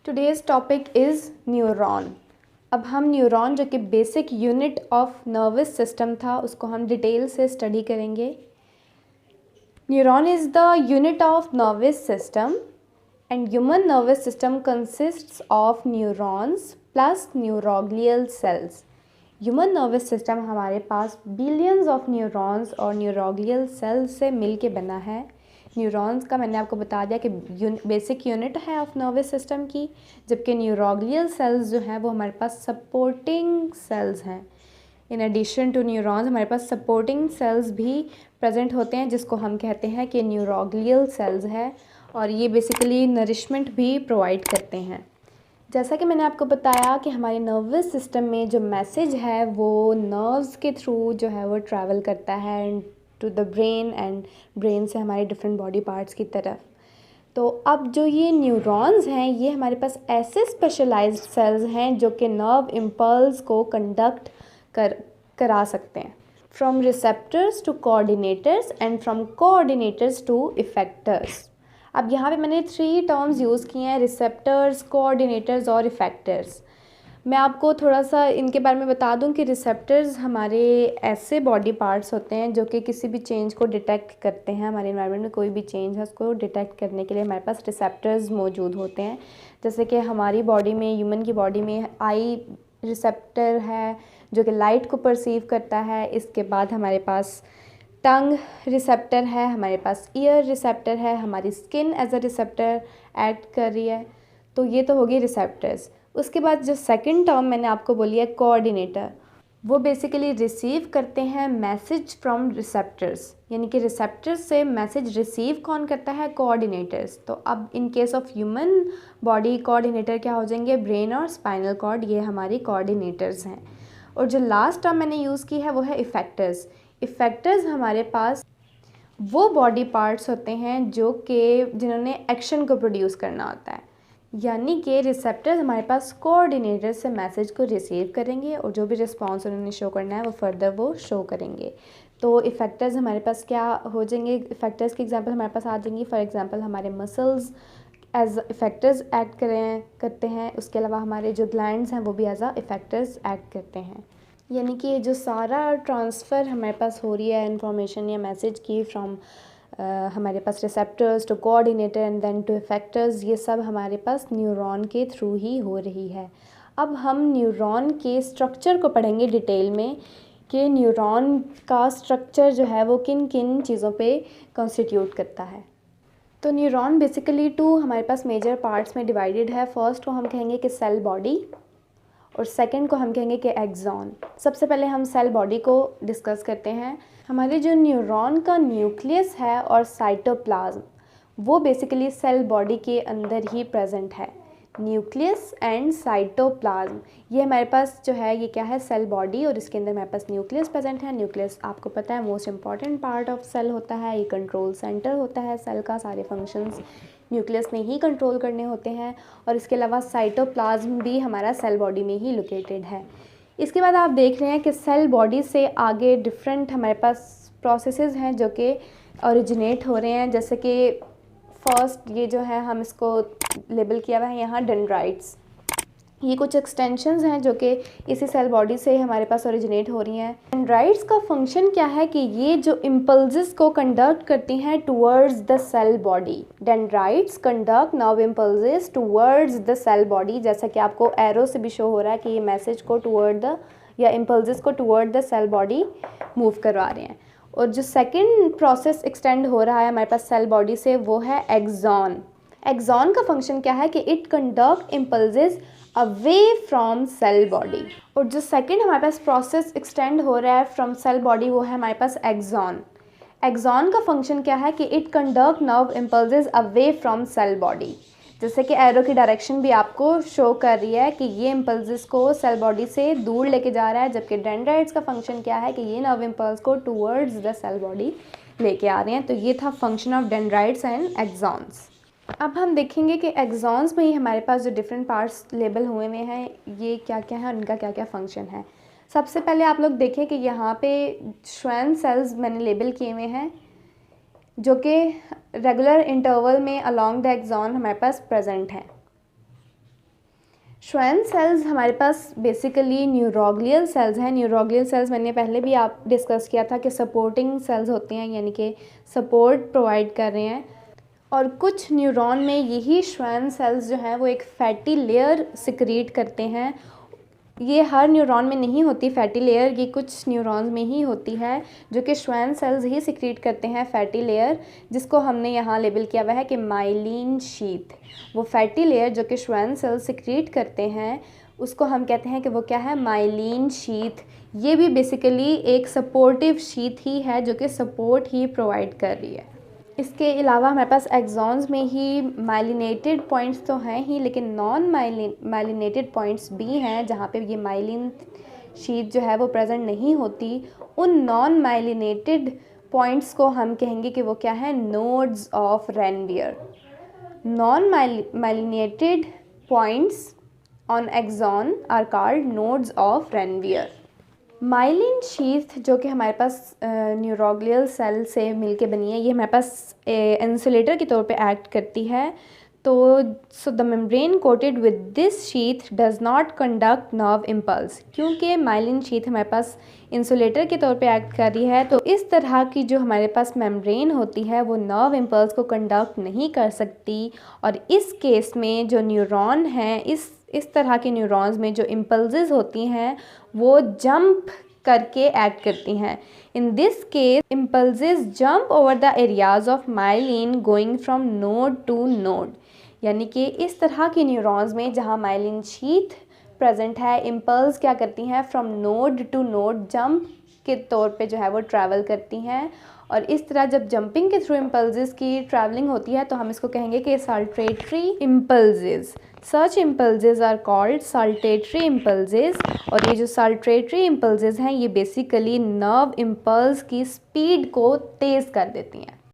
Today's topic is neuron. अब हम neuron जो कि basic unit of nervous system था उसको हम डिटेल से स्टडी करेंगे। Neuron is the unit of nervous system and human nervous system consists of neurons plus neuroglial sales. Human nervous system हमारे पास बिलियंस ऑफ न्यूरॉन्स और neuroglial sales से मिल के बना है। न्यूरॉन्स का मैंने आपको बता दिया कि बेसिक यूनिट है ऑफ नर्वस सिस्टम की, जबकि न्यूरोग्लियल सेल्स जो हैं वो हमारे पास सपोर्टिंग सेल्स हैं। इन एडिशन टू न्यूरॉन्स हमारे पास सपोर्टिंग सेल्स भी प्रेजेंट होते हैं जिसको हम कहते हैं कि न्यूरोग्लियल सेल्स है, और ये बेसिकली नरिशमेंट भी प्रोवाइड करते हैं। जैसा कि मैंने आपको बताया कि हमारे नर्वस सिस्टम में जो मैसेज है वो नर्व्स के थ्रू जो है वो ट्रैवल करता है to the brain and brain से हमारे डिफरेंट बॉडी पार्ट्स की तरफ। तो अब जो ये न्यूरॉन्स हैं ये हमारे पास ऐसे स्पेशलाइज्ड सेल्स हैं जो कि नर्व इम्पल्स को कंडक्ट करा सकते हैं, from receptors to coordinators and from coordinators to effectors. अब यहाँ पे मैंने 3 टर्म्स यूज़ किए हैं, रिसेप्टर्स, कोऑर्डिनेटर्स और इफेक्टर्स। मैं आपको थोड़ा सा इनके बारे में बता दूं कि रिसेप्टर्स हमारे ऐसे बॉडी पार्ट्स होते हैं जो कि किसी भी चेंज को डिटेक्ट करते हैं। हमारे एनवायरनमेंट में कोई भी चेंज है उसको डिटेक्ट करने के लिए हमारे पास रिसेप्टर्स मौजूद होते हैं। जैसे कि हमारी बॉडी में, ह्यूमन की बॉडी में आई रिसेप्टर है जो कि लाइट को परसीव करता है। इसके बाद हमारे पास टंग रिसेप्टर है, हमारे पास ईयर रिसेप्टर है, हमारी skin as a receptor act कर रही है। तो ये तो होगी रिसेप्टर्स। उसके बाद जो सेकंड टर्म मैंने आपको बोली है कोऑर्डिनेटर, वो बेसिकली रिसीव करते हैं मैसेज फ्रॉम रिसेप्टर्स, यानी कि रिसेप्टर्स से मैसेज रिसीव कौन करता है? कोऑर्डिनेटर्स। तो अब in case of human body coordinator क्या हो जाएंगे? ब्रेन और स्पाइनल कॉर्ड, ये हमारी कोऑर्डिनेटर्स हैं। और जो लास्ट टर्म मैंने यूज़ की है वो है इफेक्टर्स। इफेक्टर्स हमारे पास वो बॉडी पार्ट्स होते हैं जो कि जिन्होंने एक्शन को प्रोड्यूस करना होता है, यानी कि रिसेप्टर्स हमारे पास कोऑर्डिनेटर से मैसेज को रिसीव करेंगे और जो भी रिस्पांस उन्होंने शो करना है वो फर्दर वो शो करेंगे। तो इफेक्टर्स हमारे पास क्या हो जाएंगे? इफेक्टर्स की एग्जांपल हमारे पास आ जाएंगी। फॉर एग्जांपल हमारे मसल्स एज इफेक्टर्स एक्ट करते हैं। उसके अलावा हमारे जो ग्लैंड्स हैं वो भी एज इफेक्टर्स एक्ट करते हैं। यानी कि जो सारा ट्रांसफ़र हमारे पास हो रही है इंफॉर्मेशन या मैसेज की फ्रॉम हमारे पास receptors to coordinator and then to effectors, ये सब हमारे पास न्यूरॉन के थ्रू ही हो रही है। अब हम न्यूरॉन के स्ट्रक्चर को पढ़ेंगे डिटेल में कि न्यूरॉन का स्ट्रक्चर जो है वो किन किन चीज़ों पे कॉन्स्टिट्यूट करता है। तो न्यूरॉन बेसिकली 2 हमारे पास मेजर पार्ट्स में डिवाइडेड है। फर्स्ट को हम कहेंगे कि सेल बॉडी और सेकंड को हम कहेंगे कि एक्सॉन। सबसे पहले हम सेल बॉडी को डिस्कस करते हैं। हमारे जो न्यूरॉन का न्यूक्लियस है और साइटोप्लाज्म वो बेसिकली सेल बॉडी के अंदर ही प्रेजेंट है। न्यूक्लियस एंड साइटोप्लाज्म ये हमारे पास जो है ये क्या है? सेल बॉडी, और इसके अंदर हमारे पास न्यूक्लियस प्रेजेंट है। न्यूक्लियस आपको पता है most important part of cell होता है, ये कंट्रोल सेंटर होता है सेल का, सारे फंक्शंस न्यूक्लियस ने ही कंट्रोल करने होते हैं। और इसके अलावा साइटोप्लाज्म भी हमारा सेल बॉडी में ही लोकेटेड है। इसके बाद आप देख रहे हैं कि सेल बॉडी से आगे डिफरेंट हमारे पास प्रोसेसेस हैं जो कि ओरिजिनेट हो रहे हैं। जैसे कि फर्स्ट ये जो है हम इसको लेबल किया हुआ है यहाँ डेंड्राइट्स। ये कुछ एक्सटेंशंस हैं जो कि इसी सेल बॉडी से हमारे पास ओरिजिनेट हो रही हैं। डेंड्राइट्स का फंक्शन क्या है कि ये जो इम्पल्सेस को कंडक्ट करती हैं towards the cell body. Dendrites conduct nerve impulses towards the cell body, जैसा कि आपको एरो से भी शो हो रहा है कि ये मैसेज को टुवर्ड द या इम्पल्सेस को toward the cell body move करवा रहे हैं। और जो सेकेंड प्रोसेस एक्सटेंड हो रहा है हमारे पास सेल बॉडी से वो है एक्सॉन। एक्सॉन का फंक्शन क्या है कि it conduct impulses away from cell body. और जो सेकंड हमारे पास प्रोसेस एक्सटेंड हो रहा है फ्रॉम सेल बॉडी वो है हमारे पास एक्सॉन। एक्सॉन का फंक्शन क्या है कि it conduct nerve impulses away from cell body. जैसे कि एरो की डायरेक्शन भी आपको शो कर रही है कि ये इम्पल्सेस को सेल बॉडी से दूर लेके जा रहा है, जबकि डेंड्राइट्स का फंक्शन क्या है कि ये नर्व इम्पल्स को टूवर्ड्स द सेल बॉडी लेके आ रहे हैं। तो ये था function of dendrites and axons. अब हम देखेंगे कि एक्सॉन्स में ही हमारे पास जो डिफरेंट पार्ट्स लेबल हुए हुए हैं ये क्या क्या है और इनका क्या क्या फंक्शन है। सबसे पहले आप लोग देखें कि यहाँ पे श्वेन सेल्स मैंने लेबल किए हुए हैं जो कि रेगुलर इंटरवल में अलोंग द एक्सॉन हमारे पास प्रेजेंट हैं। श्वेन सेल्स हमारे पास बेसिकली न्यूरोग्लियल सेल्स हैं। न्यूरोग्लियल सेल्स मैंने पहले भी आप डिस्कस किया था कि सपोर्टिंग सेल्स होते हैं, यानी कि सपोर्ट प्रोवाइड कर रहे हैं। और कुछ न्यूरॉन में यही श्वेन सेल्स जो हैं वो एक फैटी लेयर सिक्रीट करते हैं। ये हर न्यूरॉन में नहीं होती फैटी लेयर, ये कुछ न्यूरॉन्स में ही होती है, जो कि श्वेन सेल्स ही सिक्रीट करते हैं फैटी लेयर, जिसको हमने यहाँ लेबल किया हुआ है कि माइलिन शीथ। वो फैटी लेयर जो कि श्वेन सेल्स सिक्रीट करते हैं उसको हम कहते हैं कि वो क्या है, माइलिन शीथ। ये भी बेसिकली एक सपोर्टिव शीथ ही है जो कि सपोर्ट ही प्रोवाइड कर रही है। इसके अलावा हमारे पास एक्सॉन्स में ही माइलिनेटेड पॉइंट्स तो हैं ही, लेकिन नॉन माइलिनेटेड पॉइंट्स भी हैं जहाँ पे ये माइलिन शीथ जो है वो प्रेजेंट नहीं होती। उन नॉन माइलिनेटेड पॉइंट्स को हम कहेंगे कि वो क्या है, nodes of Ranvier. Non myelinated points on axon are called nodes of Ranvier. Myelin sheath जो कि हमारे पास न्यूरोग्लियल सेल से मिलके बनी है, ये हमारे पास इंसुलेटर के तौर पे एक्ट करती है। तो so the membrane coated with this sheath does not conduct nerve impulse. क्योंकि माइलिन शीथ हमारे पास इंसुलेटर के तौर पे एक्ट कर रही है, तो इस तरह की जो हमारे पास मेम्ब्रेन होती है वो नर्व इम्पल्स को कंडक्ट नहीं कर सकती। और इस केस में जो न्यूरॉन हैं, इस तरह के न्यूरॉन्स में जो इम्पल्सेस होती हैं वो जंप करके एक्ट करती हैं। In this case impulses jump over the areas of myelin going from node to node. यानी कि इस तरह के न्यूरॉन्स में जहाँ माइलिन शीथ प्रेजेंट है, इम्पल्स क्या करती हैं, from node to node jump के तौर पे जो है वो ट्रैवल करती हैं। और इस तरह जब जंपिंग के थ्रू इम्पल्सेस की ट्रैवलिंग होती है तो हम इसको कहेंगे कि saltatory impulses. Such impulses are called saltatory impulses. और ये जो साल्टेटरी इम्पल्सेस हैं ये बेसिकली नर्व इम्पल्स की स्पीड को तेज़ कर देती हैं।